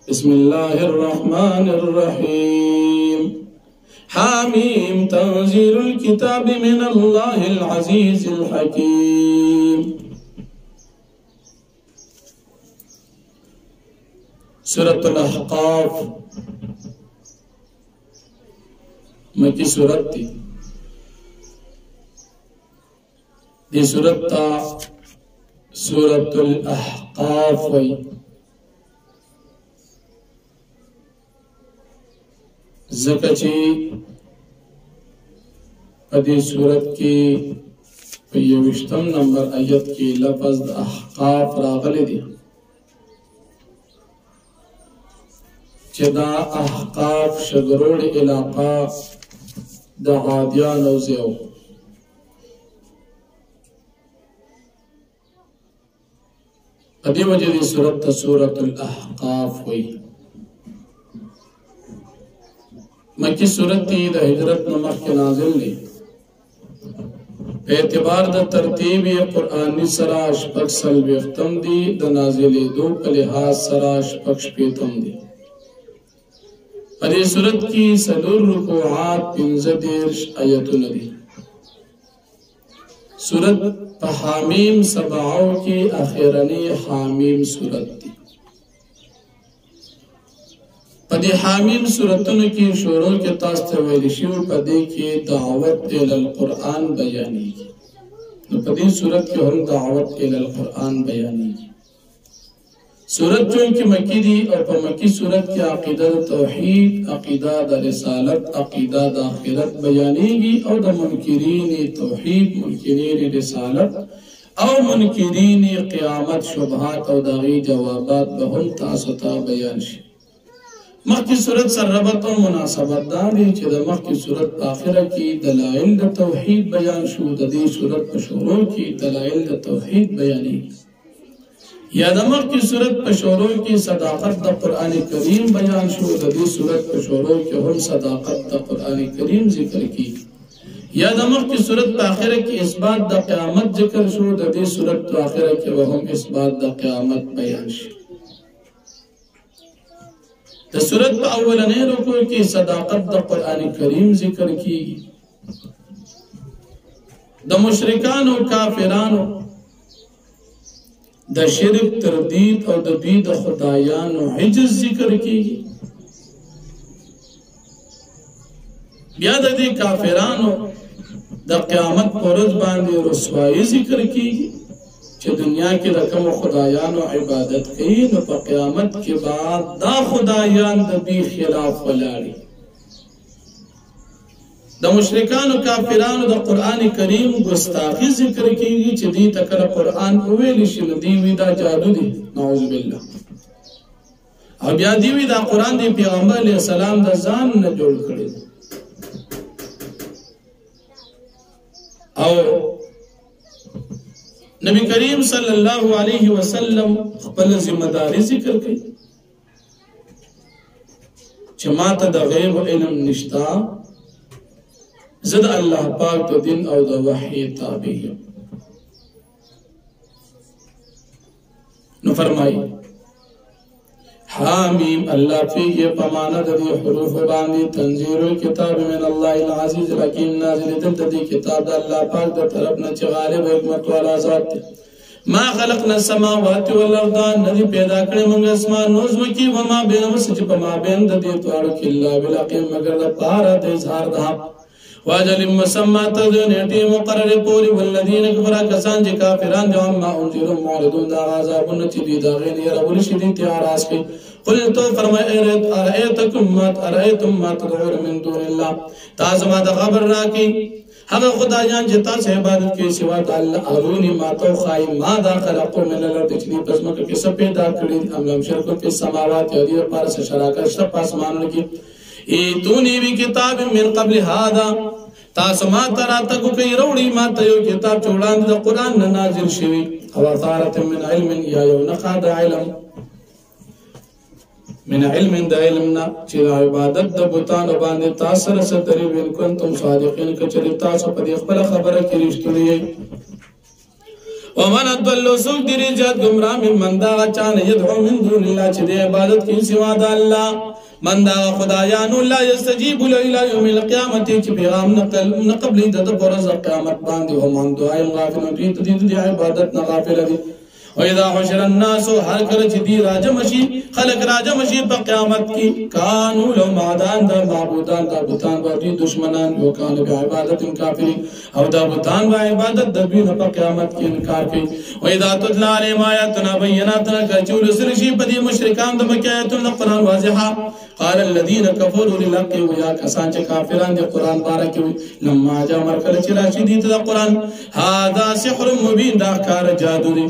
بسم الله الرحمن الرحيم حاميم تنزيل الكتاب من الله العزيز الحكيم. سورة الأحقاف مکی سورت دی. دی سورت تا سورة الأحقاف وی. ذکر چی پدی سورت کی یوشتم نمبر آیت کی لفظ احقاف راغلی دی چی دا احقاف شگروڑ علاقہ دا عادیان او زیو. پدی وجہ دی سورت تا سورت الاحقاف ہوئی. مکی صورت تی دا ہجرت نمخ کے نازل لی. اعتبار دا ترتیب قرآنی سراش پک سلوی اختم دی دا نازلی دو پلحاظ سراش پک شپیتم دی. پدی صورت کی سلور رکوعات پنزدیرش آیتون دی. صورت پا حامیم سبعو کی اخیرنی حامیم صورت دی. پدی حامیم صورتن کی شروع کے تاستے ویلشیو پدی کی دعوت الالقرآن بیانی کی. پدی صورت کی ہم دعوت الالقرآن بیانی کی. صورت جو ان کی مکی دی اور پا مکی صورت کی عقیدہ توحید، عقیدہ دا رسالت، عقیدہ دا آخرت بیانی گی اور دا منکرین توحید، منکرین رسالت او منکرین قیامت شبہات او داغی جوابات بہم تاسطا بیان شی. مخی صورت سر ربط و مناسبت داری چی دا مخی صورت آخرہ کی دلائل دا توحید بیان شو، دا دی صورت پشورو کی دلائل دا توحید بیانی. یا دا مخی صورت پشورو کی صداقت دا قرآن کریم بیان شو، دا دی صورت پشورو کی ہم صداقت دا قرآن کریم ذکر کی. یا دا مخی صورت آخرہ کی اثبات دا قیامت ذکر شو، دا دی صورت آخرہ کی وہم اثبات دا قیامت بیان شو. دا صورت پا اولنے رکو کی صداقت دا قرآن کریم ذکر کی. دا مشرکان و کافران دا شرک تردید اور دا بید خدایان و حجز ذکر کی. بیاد دی کافران دا قیامت پرد باندے رسوائی ذکر کی کہ دنیا کی رقم خدایان و عبادت کی نو پا قیامت کے بعد دا خدایان دا بی خلاف ولاری. دا مشرکان و کافران دا قرآن کریم گستاخی ذکر کی گی چی دی تکر قرآن اویلی شن دیوی دا جادو دی نعوذ باللہ. اب یا دیوی دا قرآن دی پیغمبر علیہ السلام دا زان نا جوڑ کردی او نبی کریم صلی اللہ علیہ وسلم خپل ذمہ داری ذکر کی چماتا دا غیب علم نشتا زد اللہ پاک دا دن او دا وحی تابعی. نو فرمائی حامیم اللہ فی یہ پمانا دا دی حروف باندی تنزیر الکتاب من اللہ العزیز الحکیم نازل دل دی کتاب دا اللہ پاک دا طرفنا چی غالب حکمت والا ذات دی. ما خلقنا السماوات والارضان ندی پیدا کرے منگ اسمان نوزم کی وما بین مسجد پما بین دا دی توارو کی اللہ بالعقیم مگر دا پارا دا اظہار دا واجل مسمات دا نیٹی مقرر پوری والذین کفرہ کسان جی کافران جو اما انجیرون معرضون دا غازابون چی دی دا غین یرابولی شدی تیاراز کی. قل تو فرمائے ارائیتم ما تدعون من دون اللہ تازمہ دا خبر راکی حق خدا جان جتا سے عبادت کے سوا اللہ ارونی ما تو خواہی ما دا خلقو من اللہ تچنی پسمک کسا پیدا کری املم شرکو پی سماوات یادی پارس شراکر شب پاسمانوں کی ایتونی بھی کتاب من قبل هذا تاسمات تراتکو کئی روڑی ما تیو کتاب چوڑان دا قرآن نازل شوی او اثارت من علم یا یو نقاد علم من علم دا علمنا چیز عبادت دا بطان باندے تاثر ستری بین کنتم صادقین کچری تاسو پا دیخ بلا خبر کی رشتوری ومن اضل سوق دې زیات گمراه من دا چانه يدعو من دون الله چې د عبادت کې سوا د الله من دا خدایانو لا يستجيب له الى يوم القيامه چې پیغام نه قبل د پرز قیامت باندې هم دعای غافل دي عبادت نه غافل دي وإذا حشر الناس هر کله چې دی راجم شي خلق راجم شي په قیامت کې کانو لو معدان د معبودان د بوتان باندې دشمنان یو کانو به عبادت کافرین او د بوتان و عبادت د دوی په قیامت کې انکار کوي وإذا تتلى عليهم آياتنا بينات کچول سر شي په دې مشرکان د مکیاتن قرآن واضحه قال الذين كفروا للحق ويا کسان چې کافران د قرآن بارک وي لما جاء مرکل چې راشي دي د قرآن هذا سحر مبين دا کار جادو دی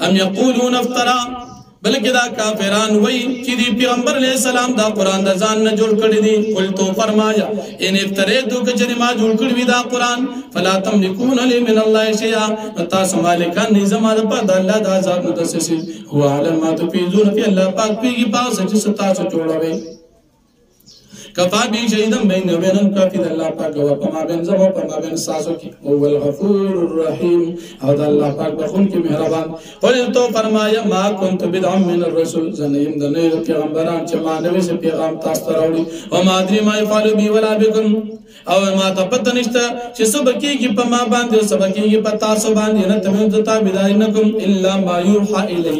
ام یقولون افترا بلکې دا کافران وای چې دی پیغمبر علیہ السلام دا قرآن د ځان نه جوړ کړی دی قلتو فرمایا ان افتریتو کچری ما جوړ کړی وی دا قرآن فلا تملكون لي من الله شيئا تاسو مالکان نه زما د په الله د عذاب نه دسسي هو علم ما تفيذون في الله پاک پیږي پاس چې تاسو جوړوي کفا بی شهیدم بین وبینم کافی د الله پاک او په ما بین زمو په ما بین ساسو کې او الغفور الرحیم او د الله پاک بخون کې مهربان قل تو فرمایا ما كنت بدعا من الرسل زنیم د نه پیغمبران چې ما نوې سه پیغام تاسو ته راوړي او ما ادري ما يفعل بي ولا بكم او ما ته پته نشته چې سبکیږي په ما باندې او سبکیږي په تاسو باندې نه تم د تابعدارینکم الا ما يوحى الي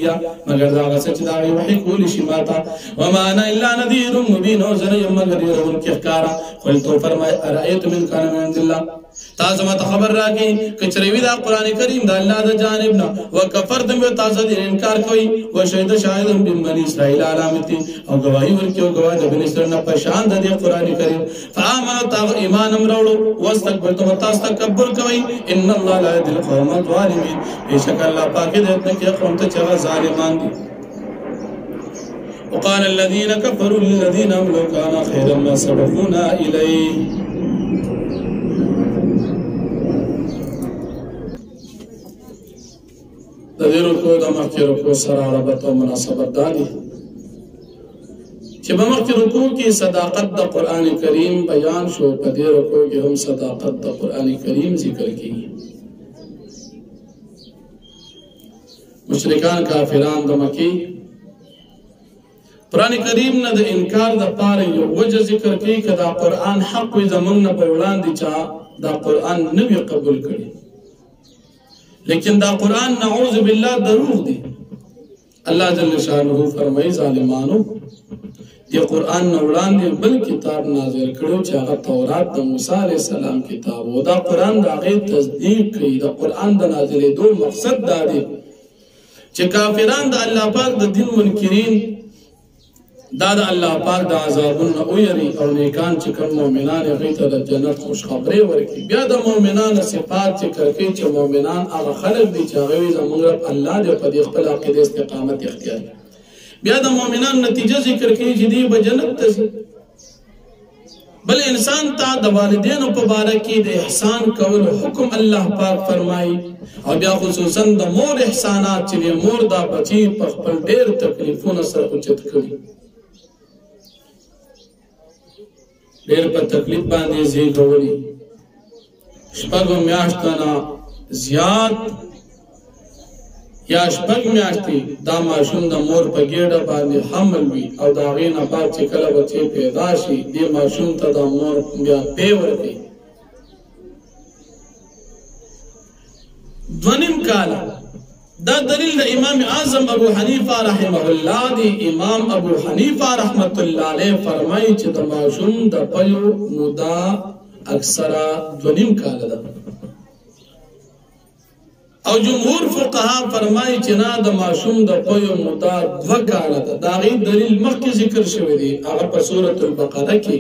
مگر دا څه چې دا وحي کول شي ماته وما انا الا نذير مبين او زنیم مگر يرون کې ښکارا قلت فرمای ارایت من کان من عند الله تاسو ماته خبر راکې کچری وی دا قران کریم د الله د جانب نه وکفرتم به تاسو دې انکار کوي او شهید شاهدم بن اسرائیل علامتي او گواہی ورکیو گواه د بن اسرائیل نه پشان د قران کریم فامنوا تاسو ایمان امرولو واستكبرتم تاسو تکبر کوي ان الله لا يهدي القوم الظالمين بشک الله پاک دې ته قوم ته چې ظالمان دي وقال الذين كفروا للذين امنوا كان خيرا ما سبقونا اليه تدیر کو د مخکې رکوع سره ربط او مناسبت دادي چې په مخکې رکوع کې صداقت د قران کریم بیان شو په دې رکوع کې هم صداقت د قران کریم ذکر کیږي مشرکان کافران د مکی قرآن کریم نه د انکار د پاره یو وجه ذکر کوي چې دا قرآن حق وي زمونږ نه په وړاندې چا دا قرآن نه وي قبول کړي لیکن دا قرآن نعوذ بالله دروغ دی الله جل شانه فرمایي ظالمانو دی قرآن نه وړاندې بل کتاب نازل کړو چې هغه تورات د موسی علیه السلام کتاب و دا قرآن د هغې تصدیق کوي د قرآن د نازلېدو مقصد دا دی چې کافران د الله پاک د دین منکرین دا د الله پاک د عذابونو او یری او نیکان چې کوم مؤمنان هغه ته د جنت خوش خبري ورکړي بیا د مؤمنانو صفات ذکر کوي چې مؤمنان هغه خلک دي چې هغه زموږ الله دې په دې خپل عقیده استقامت اختیار بیا د مؤمنان نتیجه ذکر کوي چې دی به جنت ته بل انسان ته د والدینو په باره کې د احسان کولو حکم الله پاک فرمایي او بیا خصوصا د مور احسانات چې مور دا بچي په خپل ډېر تکلیفونو سره اوچت کړي ډېر په تکلیف باندې زیږولي شپږو میاشتو نه زیات یا شپږ میاشتې دا ماشوم د مور په ګېډه باندې حمل وي او د هغې نه بعد چې کله بچی پیدا شي دې ماشوم ته د مور بیا پی ورکوي 2.5 کاله دا دلیل د امام اعظم ابو حنیفه رحمه الله دی امام ابو حنیفه رحمت الله علیه فرمایي چې د ماشوم د پیو موده اکثره 2.5 کاله ده او جمهور فقها فرمایي چې نه د ماشوم د پیو موده 2 کاله ده دا غي دلیل مخکې ذکر شوی دی هغه په سورۃ البقره کې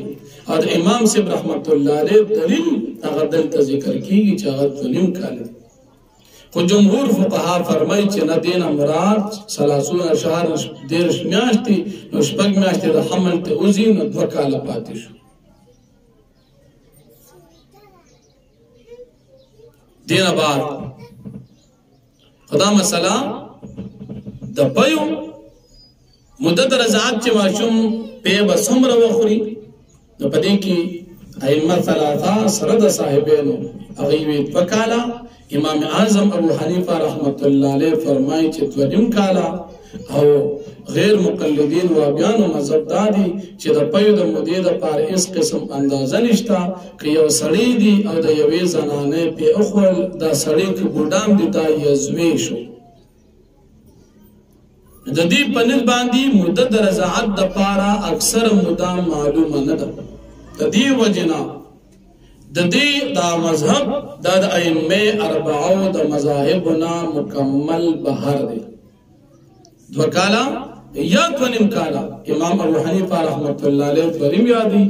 او د امام صاحب رحمت الله علیه دلیل هغه دلته ذکر کیږي چې هغه 2.5 کاله خو جمهور فقها فرمایي چې نه دینه مراد 30 شهر 10 میاشتې نو 6 میاشتې د حمل ته وزي نو 2 کاله پاتې شو دینه بعد خدا مسله د پيو مدد رضاعت چې ماشوم په بسمره وخوري نو پدې کې ائمه ثلاثه سره د صاحبانو هغه وی 2 کاله امام اعظم ابو حنیفه رحمت الله علیه فرمایي چې 2 کاله او غیر مقلدین و بیانو مذهب دادي چې د پيو د مودې د پاره اس قسم اندازه نشتا که یو سړی دی او د یوې زنانه په اخول د سړی کې ګډام دي دا یزوي شو د دې پنځ باندې مدت د رضاعت د پاره اکثر مدام معلومه نه ده د دې وجنا د دې دا مذهب د ائمه اربعو د مذاهبنا مکمل بهر دی 2 کاله یا 2 کاله امام ابو حنیفه رحمت الله علیه 2 یادی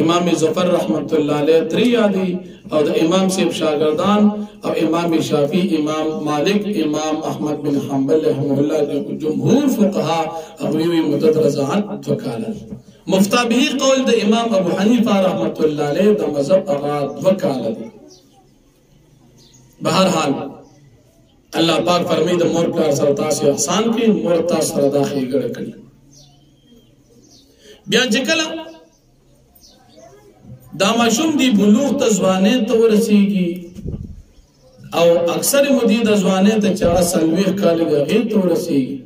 امام ظفر رحمت الله علیه 3 یادی او د امام صاحب شاگردان او امام شافعی امام مالک امام احمد بن حنبل رحمه الله جمهور فقها ابوی مدت رضاعت 2 کاله مفتابه قول د امام ابو حنیفه رحمت الله علیه د مذهب هغه 2 کاله دی بهر حال الله پاک فرمایي د مور پلار سره تاسو احسان کوي مور تاسو سره دا ښېګړه کوي بیا چې کله دا ماشوم دی بلوغ ته ځوانۍ ته ورسیږي او اکثر مودې د ځوانۍ ته 40 کال د هغې ته ورسیږي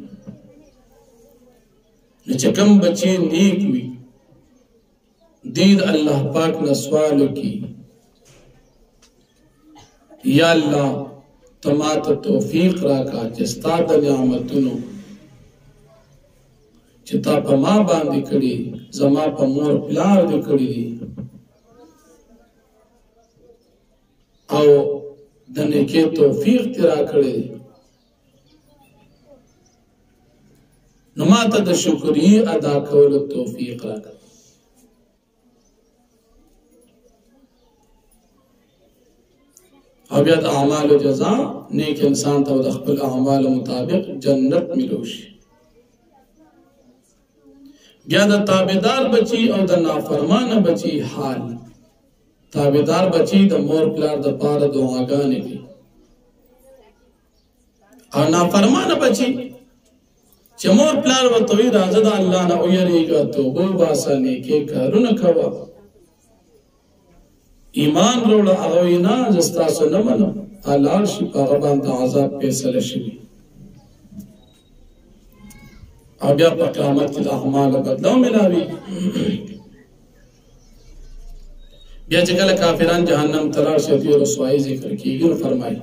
نو چې کوم بچی نیک وي دی د الله پاک نه سوال وکړي یا الله ته ماته توفیق راکړه چې ستا د نعمتونو چې تا په ما باندې کړي زما په مور پلار دې کړي دي او د نیکۍ توفیق دې راکړی دی نو ماته د شکریې ادا کولو توفیق راکړه او بیا د اعمالو جزا نیک انسان ته د خپل اعمالو مطابق جنت ملوشي بیا د تابعدار بچی او د نافرمانه بچی حال تابعدار بچی د مور پلار د پاره دعاګانې کوي او نافرمانه بچی چې مور پلار ورته وي راځه د الله نه ویریږه توبه وباسه نیکۍ کارونه کوه ایمان وروړه هغه وایي نه زه ستاسو نه منم حلال شي په هغه باندې عذاب فیصله شوي او بیا په قیامت کې د اعمالو بدلو ملاوي بیا چې کله کافران جهنم ته لاړ شي او رسوایي ذکر کېږي نو فرمایي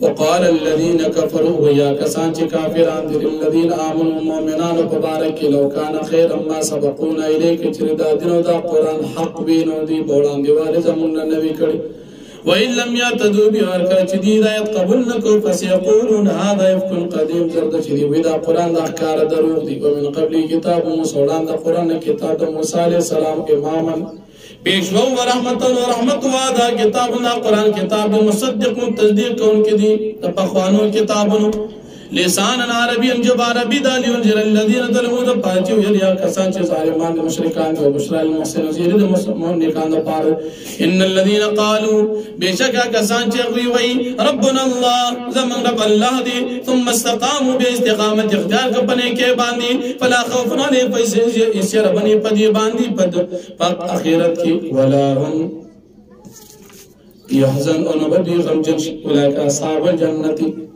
وقال الذين كفروا ويا كسان چې کافران دي الذين امنوا مؤمنان مبارک لو كان خيرا ما سبقونا اليك چې دا دینو دا قران حق وینو دی بولان دیواله زمونږ نبی کړي وان لم يهتدوا بهرکه چې دی هدایت قبول نکو فسيقولون هذا افك قديم زرد چې دی دا قران د احکار دروغ دی او من قبل کتاب موسی وړاندې قران کتاب موسی عليه السلام اماما پیشوا و رحمت وادا کتابنا قرآن کتاب مصدق تصدیق کون کی دی پخوانو کتابونو لسان عربی جب عربی دالی انجر الذین ظلموا د پاتیو یا کسان چې ظالمان مشرکان او بشرا المحسن زیر د مسلمان نیکان د پاره ان الذين قالوا بشک کسان چې وی ربنا الله زمن رب الله دی ثم استقاموا باستقامت اختیار کپنه کې باندې فلا خوف علیهم فیسر بنی پدی باندې پد اخرت کې ولا هم يحزن ان بدی غمجن اولئک اصحاب الجنه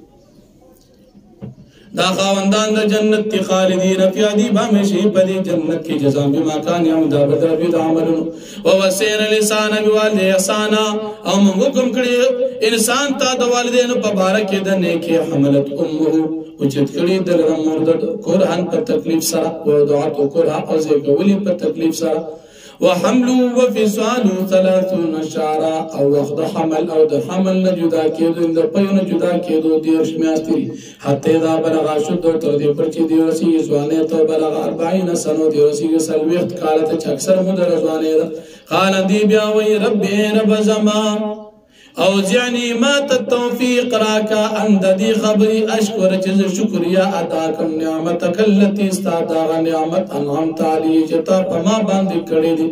دا خاوندان د جنت تی خالدین فی عذاب همیشه په دې جنت کې جزاء بما کان یعمل بدر بيد عملون او وسیر لسان بوالد احسان او موږ کوم کړي انسان ته د والدینو په باره کې د نیکی حملت امه او چې کړي د مرد قرآن په تکلیف سره او دعا او قرآن او زګولي په تکلیف سره وحملوا وفصاله 30 شهرا او وخت حمل او د حمل نه جدا کېدو د پيونه جدا کېدو د شمیاستري حتی دا بلغ شد تر دې پر چې دی رسی ځوانه ته بلغ 40 سنو دی رسی سلوخت کاله ته اکثر مدر ځوانه قال دی بیا وی رب رب زما او ځاني ما التوفيق راکا اند دي خبري اشکر چې شکریا ادا کوم نعمتک التي استاد نعمت انعمت علی جتا په ما باندې کړې دي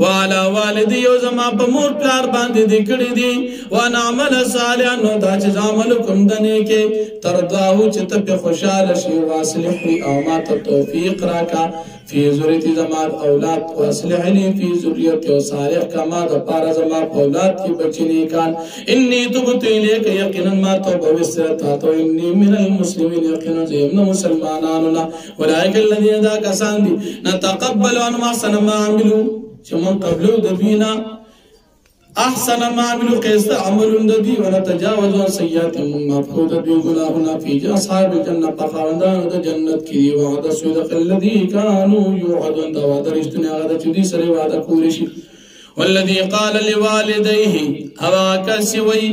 وعلى والدي او زما په مور پلار باندې دې کړې دي وانا عمل صالحا نو دا چې عمل کوم د نیکه ترضاو چې ته په خوشاله شي واصلح او ما ته توفیق راکا فی ذریتی زما اولاد واصلح لی فی ذریت او صالح کما د پاره زما اولاد کی بچی نیکان انی تبت الیک یقینا ما توبه وسرتا تو انی من المسلمین یقینا زم مسلماناننا اولئک الذین ذا کسان دي نتقبل عنهم احسن ما عملوا چې من قبلو د دوینا احسن ما عملوا قیسه عمل د دوی ونتجاوز عن سیئاتهم مفقود دوی گناهونه فی اصحاب الجنه خاوندان د جنت کې وعده صدق الذي كانوا يوعدون دا وعده رښتینی هغه چې دوی سره وعده کولی شي والذي قال لوالديه هوا کس وی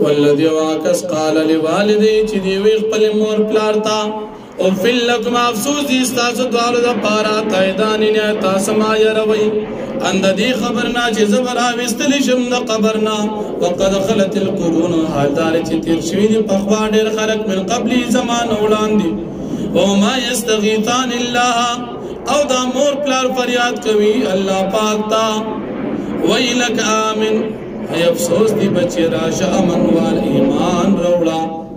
والذي واکس قال لوالديه چې دی وی خپل مور پلار تا او فل لكم افسوس دي استاسو دوالو دا پارا تایدانی نه تاسو ما يروي اند دي خبرنا چې زبر اوستل شم د قبرنا وقد خلت القرون حالدار چې تیر شوی دي په خوا ډېر خلق من قبل زمان وړاندې او ما يستغيثان الله او دا مور پلار فریاد کوي الله پاک تا ويلك امن اي افسوس دي بچي راشه امن وال ایمان روړه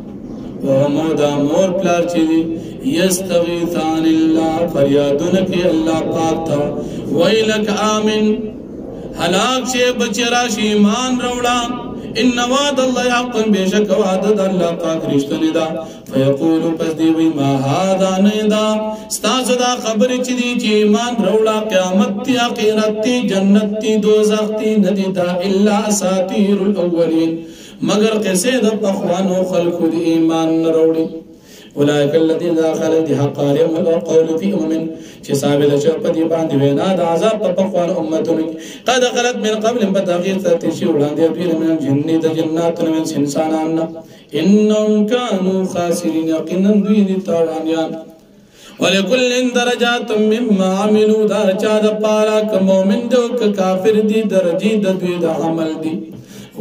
ومو دا مور پلار چی دی یستغیثان اللہ فریادون کی اللہ پاک تا ویلک آمن حلاک شے بچی راشی ایمان روڑا ان وعد اللہ حقا بیشک وعدد اللہ پاک رشتنی دا فیقولو پس دیوی ما هادا نیدا ستاسو دا خبر چی دی چی ایمان روڑا قیامت تی آخرت تی جنت تی دوزخ تی ندی دا اللہ اساطیر الاولین مگر قصے دا پخوانو خلقو دی ایمان نروڑی اولئک الذین خلق دی حقاریم القول فی امم چی ثابت شرپ دی باندی وینا دا عذاب پا پخوان امتنو قد خلق من قبل بتاغیر ترتیشی اولان دی اپیر من جنی دا جناتن من سنسانان انہم کانو خاسرین یقینن دوی دی تاوانیان ولکل درجات مما عملو دا چا دا پارا کمومن دو کافر دی درجی دا دوی دا عمل دی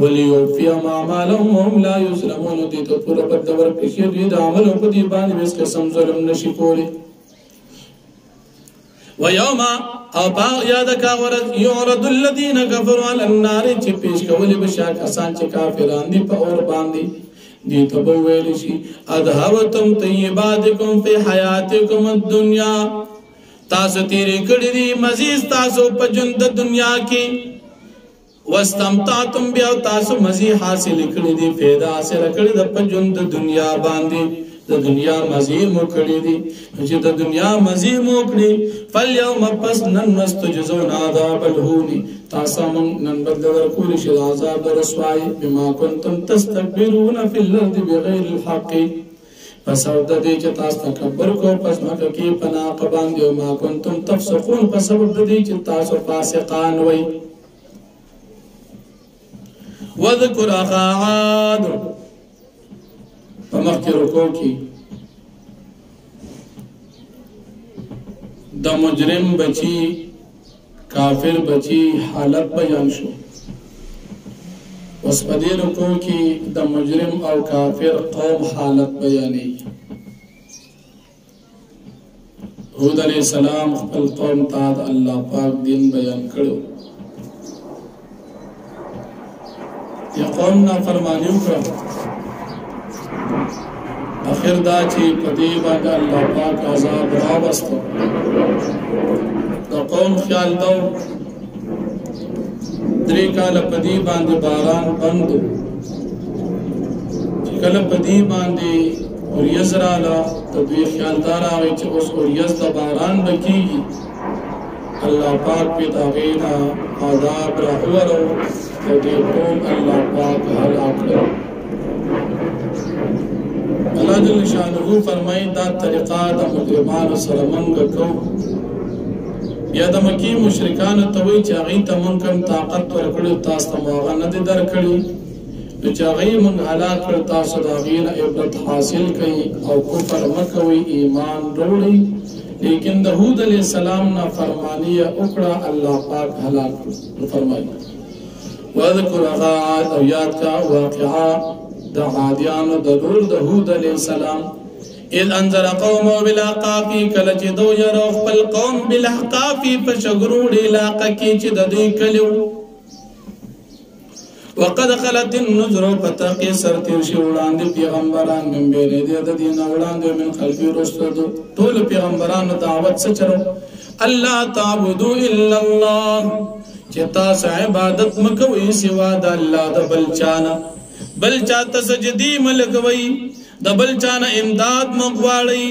وَلِيُوفِيَهُمْ أَعْمَالَهُمْ وَهُمْ لَا يُظْلَمُونَ دی تو پورا بدور کشی دوی دا عملوں کو دی باندې بس قسم ظلم نشی کولی وَيَوْمَ او باغ یاد کا ورد یعرض الذین کفروا علی النار چی پیش کولی بشاک اسان چی کافران دی پا اور باندی دی تو بویلی شی اذهبتم طیباتکم فی حیاتکم الدنیا تاسو تیری کڑی دی مزید تاسو پا جند دنیا کی واستمتعتم بیا تاسو مزی حاصل کړی دی فایده حاصل کړی د پجوند دنیا باندې د دنیا مزی مو کړی دی چې د دنیا مزی مو کړی فالیوم پس نن مستجزون عذاب الهون تاسو نن بدل ورکول شي عذاب رسوای بما کنتم تستكبرون فی الارض بغیر الحق پس او د دې چې تاسو تکبر کو پس مکه کې پنا قبان دی ما کنتم تفسقون پس او د دې چې تاسو فاسقان وای وذکر اخا عاد فمخی رکو کی دا مجرم بچی کافر بچی حالت بیان شو اس پدی رکو کی دا مجرم او کافر قوم حالت بیانی حود علیہ السلام خپل قوم تاد اللہ پاک دین بیان کرو یا قوم نافرمانیو کرو آخر دا چی پدی باندې اللہ پاک عذاب رابستو دا قوم خیال دو 3 کال پدی باندې باران بندو چی کل پدی باندې اوریز رالا تدوی خیال دار آگئی چی اس اوریز دا باران بکیگی اللہ پاک پی تاغینا عذاب رحورو دی قوم اللہ پاک حلاک کرو اللہ جل شانہو فرمائی دا طریقہ دا مجرمان سرمنگ کو یا دا مکی مشرکان توی چاگئی تا منکم طاقت ورکڑی تاستا مواغا ندی در کڑی چاگئی من حلاک کر تاستا دا غیر عبرت حاصل کئی او کفر مکوی ایمان روڑی لیکن دا حود علیہ السلام نا فرمانی اکڑا اللہ پاک حلاک فرمائی وذکر اغاعات او یاد کا واقعا دا عادیان دا دور دا حود علیہ السلام اذ انذر قومه بالاحقاف کله چې دو یرو خپل قوم بالاحقاف په شګرو علاقه کې چې د دوی کلیو وقد خلت النذر فتقي سرتیر شي وړاندې پیغمبران من بیره دي د دین وړاندې من خلفي رسول ټول پیغمبرانو دعوت سره الله تعبدوا الا الله چې تاسو عبادت مکوئ سوا د الله د بل چاته سجدي ملګوي د بل چانه امداد مغواړي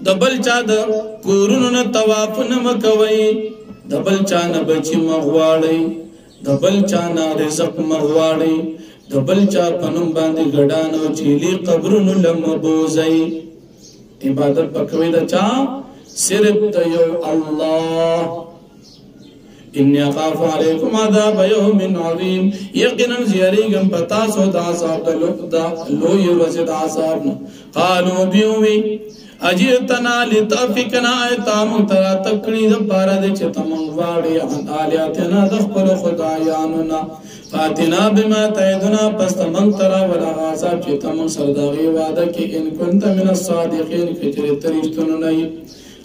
د بل چا د کورونو نه طواف نه مکوي د بل چانه بچي مغواړي د بل چانه رزق مغواړي د بل چا پنوم باندې ګډانو چيلي قبرونو لمبوزي عبادت پکوي د چا صرف د یو الله إني أخاف عليكم عذاب يوم عظيم يقينا زياريكم بتاسو د عذاب لوی ورځ د عذاب قالوا بيومي اجئتنا لتأفكنا ايتام ترى تکړي د بار د چتم واړي ان الياتنا د خپل خدایانو فاتنا بما تعدنا پس تمن ترى ولا عذاب چتم سرداغي وعده کې ان كنت من الصادقين کچره ترشتون نه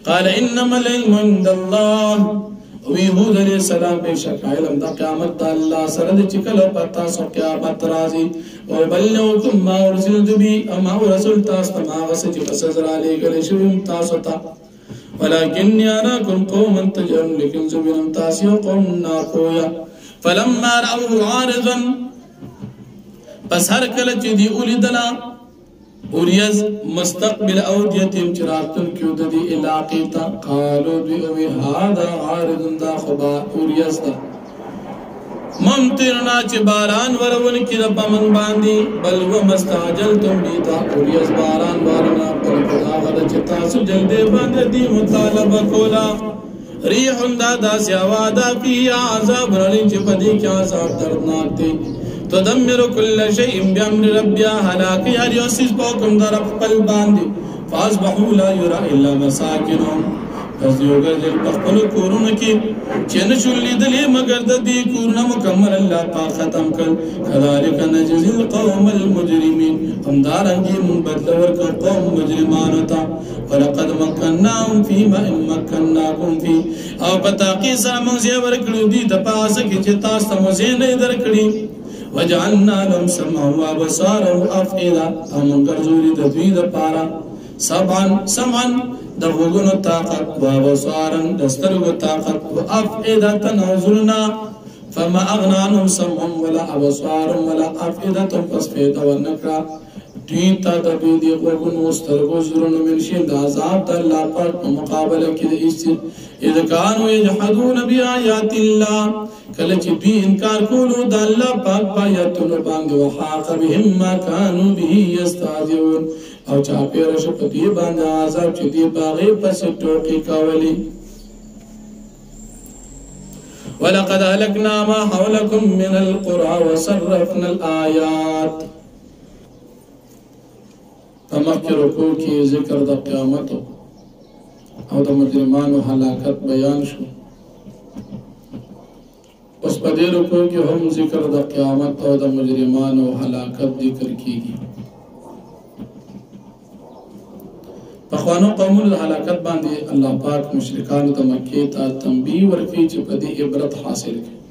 قال انما العلم عند الله وی هود علیہ السلام بشک علم دا قیامت دا اللہ سرد چکل و پتا سو قیامت رازی و بلنوکم ما ارسلت بی اما رسول تاست ما غسج فسزر علی گلی شویم تاستا ولیکنی آناکم قوما تجرم لکن زبینم تاسی و قوم ناکویا فلما رأو عارضا پس هر کلچ دی اولی دلا اوریز مستقبل اودیتیم چراتن کیو ددی علاقی تا قالو دوی هادا عارضن دا خبا اوریز دا ممترنا چی باران ورون کی ربا من باندی بل و مستعجلتم بیتا اوریز باران بارنا بل خدا غدا چی تاسو جلدے باند دی مطالبہ کولا ریح دا سیاوادا فی عذاب رلی چی پدی کیا عذاب دردناک تی تدمر كل شيء بأمر ربها هلاك هر یو سیز پاکم در خپل باندې فاصبحوا لا يرى الا مساكنهم پس یو ګرځل خپل کورونه کې چې نشول لیدلې مگر د دې کورونه مکمل الله پاک ختم کړ كذلك نجزي القوم المجرمين همدارنګي من بدل ورکړ قوم مجرمانو ته ولقد مكناهم فيما ان مكناكم فيه او پتاقي سره موږ یې ورکړو دي د پاسه کې چې تاسو ته موږ نه درکړي وجعلنا لهم سمعا وابصارا وافئده هم ګرځولي د دوی دپاره سمعا د غوږونو طاقت وابصارا د سترګو طاقت وافئده او زړونه فما اغنى عنهم سمعهم ولا ابصارهم ولا افئدتهم پس فایده ورنکړه دوی ته د دوی د غوږونو سترګو زړونو من شي د عذاب د الله پاک په مقابله کې د اذ كانوا يجحدون بآيات الله کله چې دوی انکار کولو د الله پاک په آیاتونو باندې وحاق بهم ما كانوا به يستهزئون او چا پیر شو په دې باندې عذاب چې دی باغې پس ټوکی کاولی ولقد هلكنا ما حولكم من القرى وصرفنا الآيات فمخکې رکوع کې ذکر د قیامت او د مجرمانو هلاکت بیان شو اوس په دې رکوع کې هم ذکر د قیامت او د مجرمانو هلاکت ذکر کیږي په خوانو قومونو د هلاکت باندې الله پاک مشرکانو ته مکې ته تنبیه ورکړي چې په دې عبرت حاصل کړي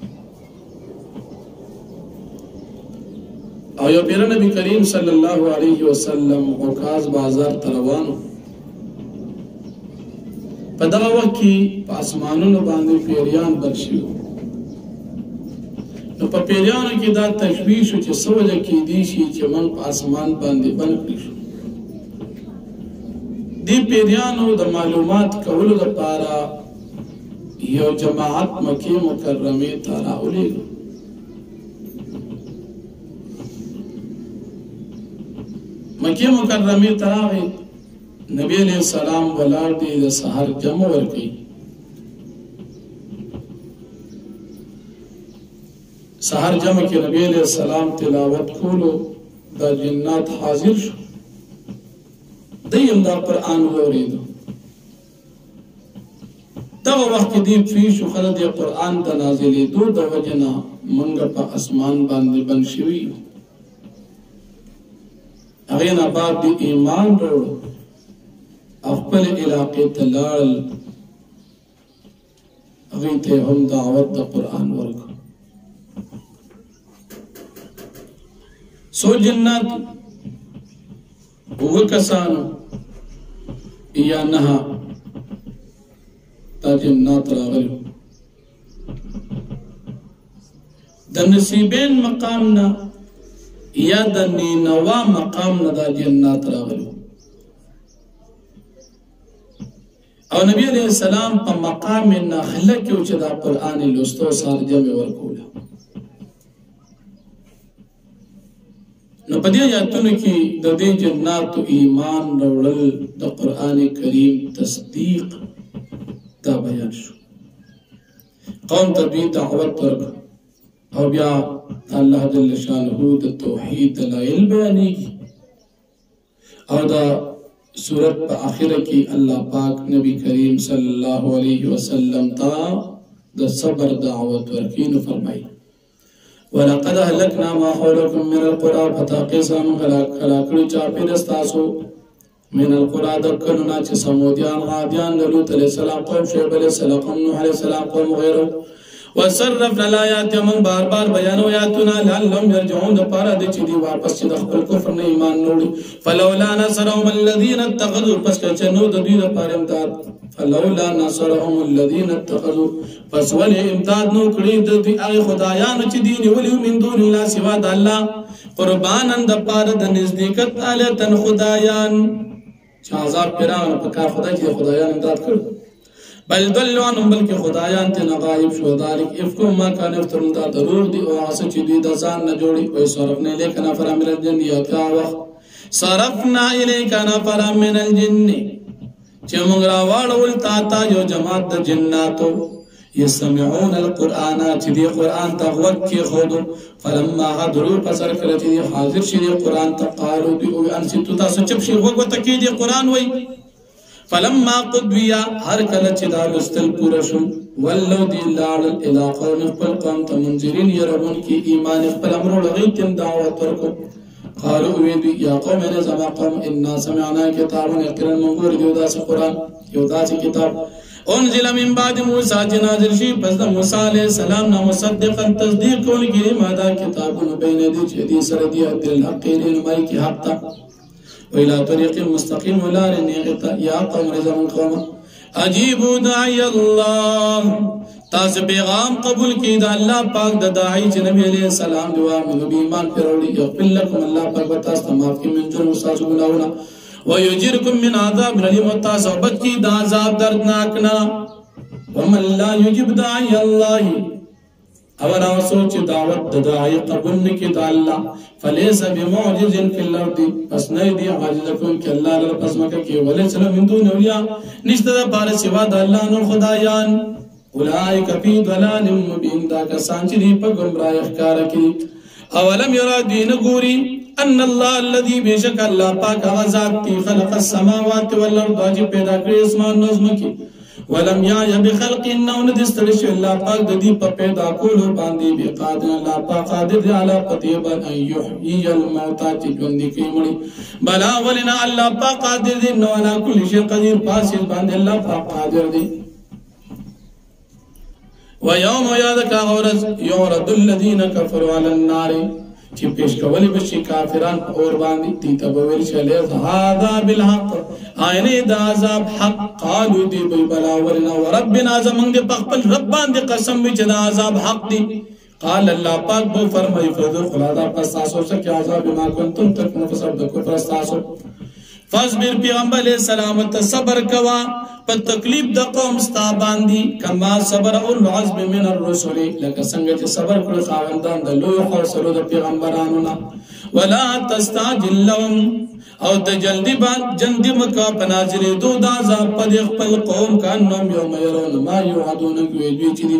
او یو پیر نبی کریم صلی الله علیه وسلم عکاظ بازار تروانو په دغه وخت کې په اسمانونو باندې پیریان بخشي نو په پیریانو کې دا تشویش چې سوجه کې دي شي چې من په اسمان باندې بند کړی شو دی پیریانو د معلومات کولو لپاره یو جماعت مکه مکرمه ته راولېږه مکه مکرمه ته راغی نبی علیہ السلام ولاړ دی د سحر جمع ورکړي سحر جمع کې نبی علیہ السلام تلاوت کولو د جنات حاضر شو دیم دا قرآن وریدو دغه وخت دی فیش خلد قرآن د نازلې دو د وجنا منګه په اسمان باندې بن شوی هغه نه بعد دی ایمان ورو خپل علاقې ته لاړل هغوی ته هم دعوت د قرآن ورکړ څو جنات اووه کسانو یا نهه دا جنات راغلي د نصیبین مقام نه یا د نینوا مقام نه دا جنات راغلي او نبی علیہ السلام په مقام نخله کې چې دا قرآن لوستو سره جمع ورکوله نو په دې آیاتونو کې د دې جناتو ایمان راوړل د قرآن کریم تصدیق دا بیان شو قوم ته دوی دعوت ورکړه او بیا الله جل شانه د توحید دلایل بیانېږي او دا سورت په آخره کې الله پاک نبی کریم صلی الله علیه وسلم ته د صبر دعوت ورکړي نو فرمایي ولقد اهلكنا ما حولكم من القرى فتاقسم خلاقړي چاپیر استاسو من القرى دکلنا چې سمودیان غادیان لوط علیہ السلام قوم شعیب علیہ السلام قوم نوح علیہ السلام قوم غیره وصرفنا الآیات من بار بار بیانو آیاتنا لعلهم یرجعون د پاره د چې دی واپس چې د خپل کفر نه ایمان نوړي فلولا نصرهم الذين اتخذوا پس چې نو د دوی لپاره امداد فلولا نصرهم الذين اتخذوا پس ولې امداد نو کړی د دې هغه خدایانو چې دین ولي من دون الله سوا د الله قربانن د پاره د نزدېکت الهتن خدایان چې عذاب پیران په کار خدای چې خدایان امداد کړ بل دلوا عنهم بلکې خدایان ته غایب شو ذلک افکم ما کان افترون دا ضرور دی او هغه چې دوی د ځان نه جوړي او صرفنا الیک نفر من الجن یا کا وخت صرفنا الیک نفر من الجن چې موږ راوړل تا یو جماعت د جناتو یسمعون القرآن چې دی قرآن ته غوږ کېښودو فلما حضروا پسر کله چې حاضر شي قرآن ته قالو دوی انصتو تاسو چپ شئ غوږ ورته کېږدئ قرآن وایي فلما قضیا هر کله چې دا لوستل پوره شو ولو دی لاړل الی قوم خپل قوم ته منذرین یرون کې ایمان خپل امر لغی تم دعوت ورکو قالوا وی یا قوم انا زما قوم انا سمعنا کتابا یقرا منظور دی داس قرآن یو داس کتاب انزل من بعد موسی جنازل شی پس د موسی علیہ السلام نو مصدقا تصدیق کوونکی ماده کتابونه بین دې چې دې سره دی د حقین مای کی حق تا وإلى طريق مستقيم ولا رنيغتا يا قوم رزمون قوم عجيبوا داعي الله تاس پیغام قبول کی دا اللہ پاک دا داعی چی نبی علیہ السلام دعا من نبی ایمان پر اولی یغفر لکم اللہ پاک بتاس تماف کی من جرم ساسو گناونا ویجرکم من عذاب رلیم و تاس و بچ کی دا عذاب دردناکنا ومن لا یجب داعی اللہ اور سوچ دعوت داعی قبول نکی دا اللہ فلیس بمعجز فی الارض پس نیدی عاجزکم کہ اللہ لرپس مکہ کی ولیس من دون اولیاء نشتہ دا پار سوا دا اللہ نور خدایان اولئک فی ضلال مبین دا کسان چی دی پا گمراہ اخکار کی اولم یرا دین گوری ان اللہ الذي بیشک اللہ پاک آزاد تی خلق السماوات والارض واجب پیدا کری اسمان نظم کی ولم یعی بخلق انہو ندسترش اللہ پاک دی پا پیدا کولو باندی بی قادر اللہ پاک قادر دی علا قطیبا ان یحیی الموتا چی جوندی کی مڑی بلا ولنا اللہ پاک قادر دی نو علا کل شی قدیر پاسیز باندی اللہ پاک قادر دی وَيَوْمَ يَادَكَ غَوْرَزْ يُعْرَضُ الَّذِينَ كَفَرُوا عَلَى النَّارِ چی پیش کولی بشی کافران اور باندی تیتا بویل شلیز هَذَا بِالْحَقِّ آئینی دا عذاب حق قالو دی بی بلاورنا وربنا زمان دی پاکپل ربان دی قسم بی چی دا عذاب حق دی قال اللہ پاک بو فرمائی فضو خلادا پستاسو سکی عذاب ما کنتم تکن فسر دکو پرستاسو فاصبر پیغمبر علیہ السلام صبر کوا پر تکلیف دا قوم ستا باندی کما صبر اولو عزم من الرسول لکا سنگت صبر کل خاوندان دا لوی حوصلو دا پیغمبرانونا ولا تستاجل لهم او دا جلدی مکا پناجر دو دا عذاب پا دیخ پل قوم کاننم یوم یرون ما یوعدون کوئیدوی چی دی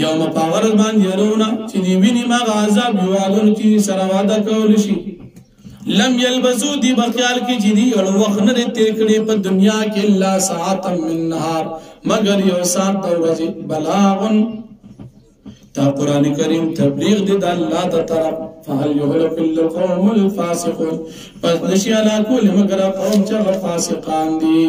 یوم پاورد بان یرونا چی دی وینی ما عذاب یوعدون چی سروادا کولشی لم یلبسو دی بخیال کی جدی اور وقت نہ تیکڑی پر دنیا کے اللہ ساعتا من نهار مگر یو ساعت دو رضی بلاغن دا قرآن کریم تبلیغ دی دا اللہ دا طرف فهل يهلك القوم الفاسقون پس نشی علا کول مگر قوم چغ فاسقان دی